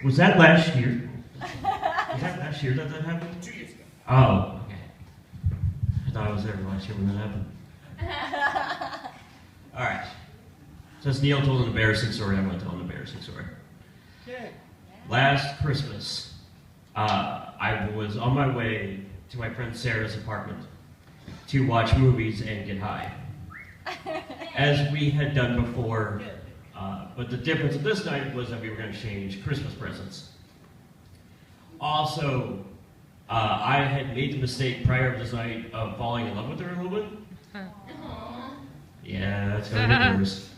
Was that last year? Was that last year that happened? 2 years ago. Oh, okay. I thought I was there last year when that happened. Alright. Since Neil told an embarrassing story, I'm going to tell an embarrassing story. Okay. Last Christmas, I was on my way to my friend Sarah's apartment to watch movies and get high. As we had done before, but the difference of this night was that we were going to exchange Christmas presents. Also, I had made the mistake prior to this night of falling in love with her a little bit. Yeah, that's going to get worse.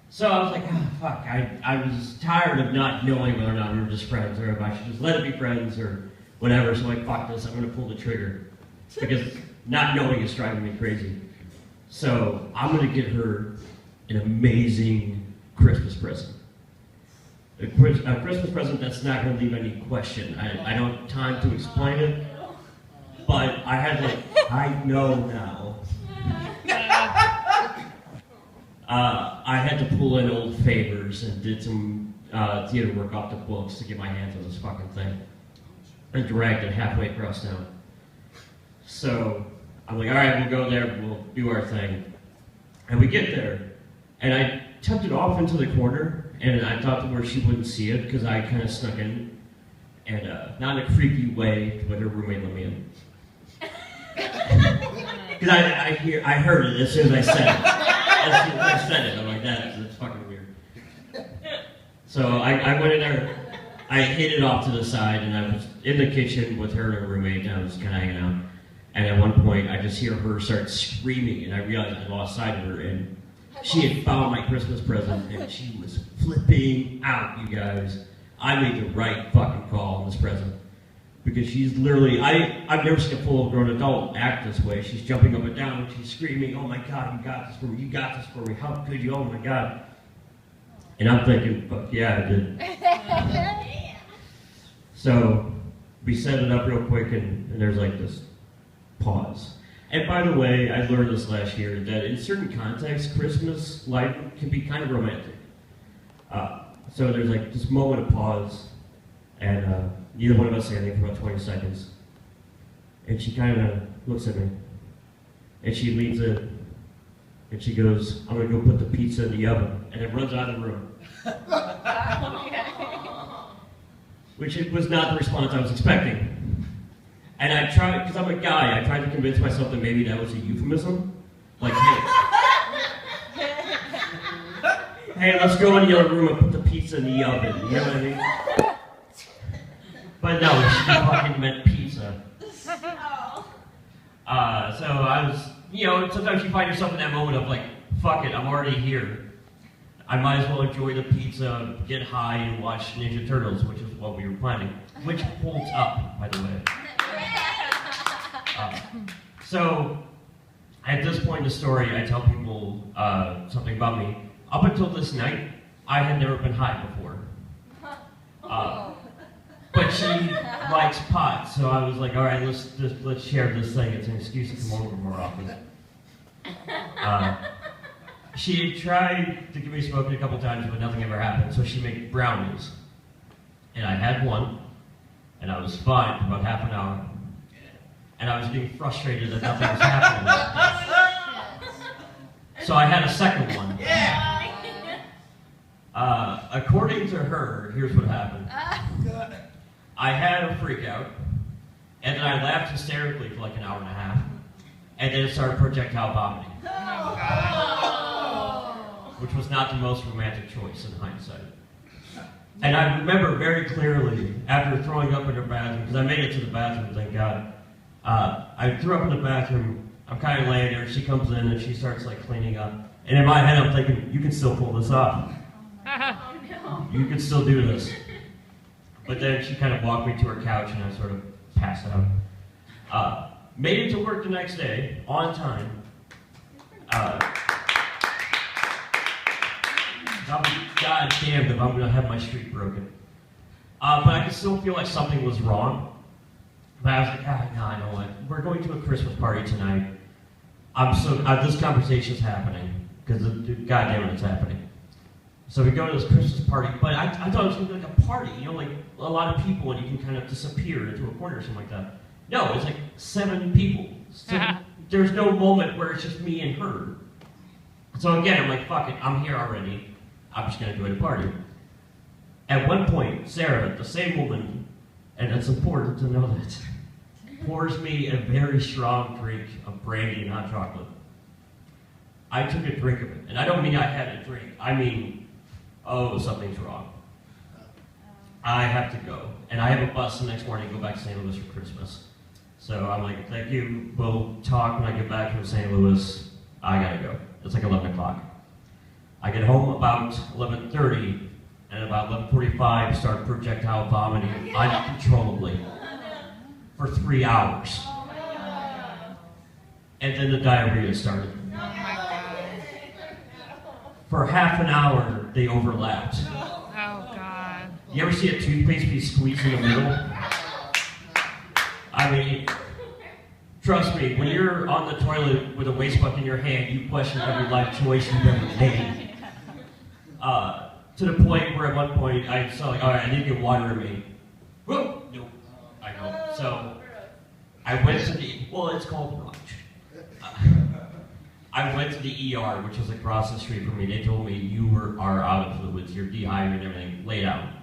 So I was like, oh, fuck, I was tired of not knowing whether or not we were just friends, or if I should just let it be friends, or whatever, so like, fuck this, I'm going to pull the trigger. Because not knowing is driving me crazy. So I'm going to get her an amazing Christmas present. A Christmas present that's not going to leave any question. I don't have time to explain it, but I had like, I know now. I had to pull in old favors and did some theater work off the books to get my hands on this fucking thing. And dragged it halfway across town. So I'm like, all right, we'll go there, we'll do our thing. And we get there, and I tucked it off into the corner, and I thought to where she wouldn't see it, because I kind of snuck in, and not in a creepy way, but her roommate let me in. Because I heard it as soon as I said it. As soon as I said it, I'm like, that's fucking weird. So I went in there, I hid it off to the side, and I was in the kitchen with her and her roommate, and I was kind of hanging out. And at one point, I just hear her start screaming, and I realized I lost sight of her, and she had found my Christmas present, and she was flipping out, you guys. I made the right fucking call on this present. Because she's literally, I've never seen a full-grown adult act this way. She's jumping up and down, she's screaming, oh my God, you got this for me, you got this for me, how could you, oh my God. And I'm thinking, fuck yeah, I did. So, we set it up real quick, and there's like this pause. And by the way, I learned this last year, that in certain contexts, Christmas life can be kind of romantic. So there's like this moment of pause, and neither one of us say anything for about 20 seconds. And she kind of looks at me, and she leans in, and she goes, I'm gonna go put the pizza in the oven, and then runs out of the room. Which was not the response I was expecting. And I tried, because I'm a guy, I tried to convince myself that maybe that was a euphemism. Like, hey, let's go in the other room and put the pizza in the oven, you know what I mean? But no, she fucking meant pizza. So I was, you know, sometimes you find yourself in that moment of like, fuck it, I'm already here. I might as well enjoy the pizza, get high, and watch Ninja Turtles, which is what we were planning. Which holds up, by the way. So, at this point in the story, I tell people something about me. Up until this night, I had never been high before. But she likes pot, so I was like, all right, let's share this thing. It's an excuse to come over more often. She tried to get me smoking a couple times, but nothing ever happened, so she made brownies. And I had one, and I was fine for about half an hour. And I was getting frustrated that nothing was happening. So I had a second one. According to her, here's what happened. I had a freak out, and then I laughed hysterically for like an hour and a half, and then started projectile vomiting. Which was not the most romantic choice in hindsight. And I remember very clearly, after throwing up in her bathroom, because I made it to the bathroom, thank God, I threw up in the bathroom, I'm kind of laying there, she comes in and she starts like cleaning up. And in my head I'm thinking, you can still pull this off. Oh, no. You can still do this. But then she kind of walked me to her couch and I sort of passed out. Made it to work the next day, on time. I'll be goddamned if I'm going to have my streak broken. But I could still feel like something was wrong. But I was like, no, I know what. We're going to a Christmas party tonight. This conversation's happening. Because, goddamn it, it's happening. So we go to this Christmas party, but I thought it was going to be like a party, you know, like a lot of people and you can kind of disappear into a corner or something like that. No, it's like 7 people. So there's no moment where it's just me and her. So again, I'm like, fuck it, I'm here already. I'm just going to join the party. At one point, Sarah, the same woman, and it's important to know that, pours me a very strong drink of brandy and hot chocolate. I took a drink of it, and I don't mean I had a drink. I mean, oh, something's wrong. I have to go, and I have a bus the next morning to go back to St. Louis for Christmas. So I'm like, thank you. We'll talk when I get back from St. Louis. I gotta go. It's like 11 o'clock. I get home about 11:30, and about 11:45, start projectile vomiting uncontrollably for 3 hours. And then the diarrhea started. For half an hour, they overlapped. Oh, God. You ever see a toothpaste be squeezed in the middle? I mean, trust me, when you're on the toilet with a waste bucket in your hand, you question every life choice you've ever made. To the point where at one point I saw like, all right, I need to get water in me. Whoa, nope, I know. So I went to it's called brunch. I went to the ER, which was across the street from me. They told me you are out of fluids, you're dehydrated and everything, lay down.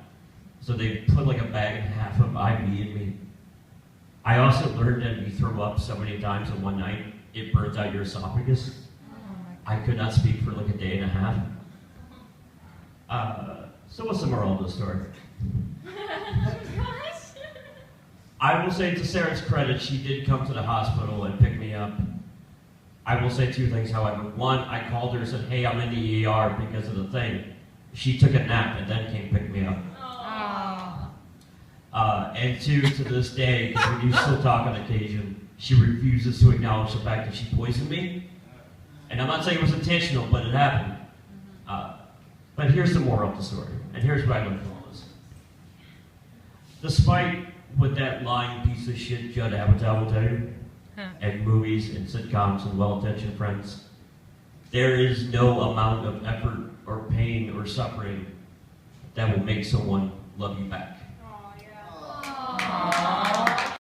So they put like a bag and a half of IV in me. I also learned that if you throw up so many times in one night, it burns out your esophagus. I could not speak for like a day and a half. So what's the moral of the story? I will say to Sarah's credit, she did come to the hospital and pick me up. I will say 2 things, however. One, I called her and said, hey, I'm in the ER because of the thing. She took a nap and then came pick me up. And 2, to this day, because we do still talk on occasion, she refuses to acknowledge the fact that she poisoned me. And I'm not saying it was intentional, but it happened. But here's the moral of the story, and here's what I learned from all this. Despite what that lying piece of shit Judd Apatow will tell you, and movies and sitcoms and well-intentioned friends, there is no amount of effort or pain or suffering that will make someone love you back. Oh, yeah.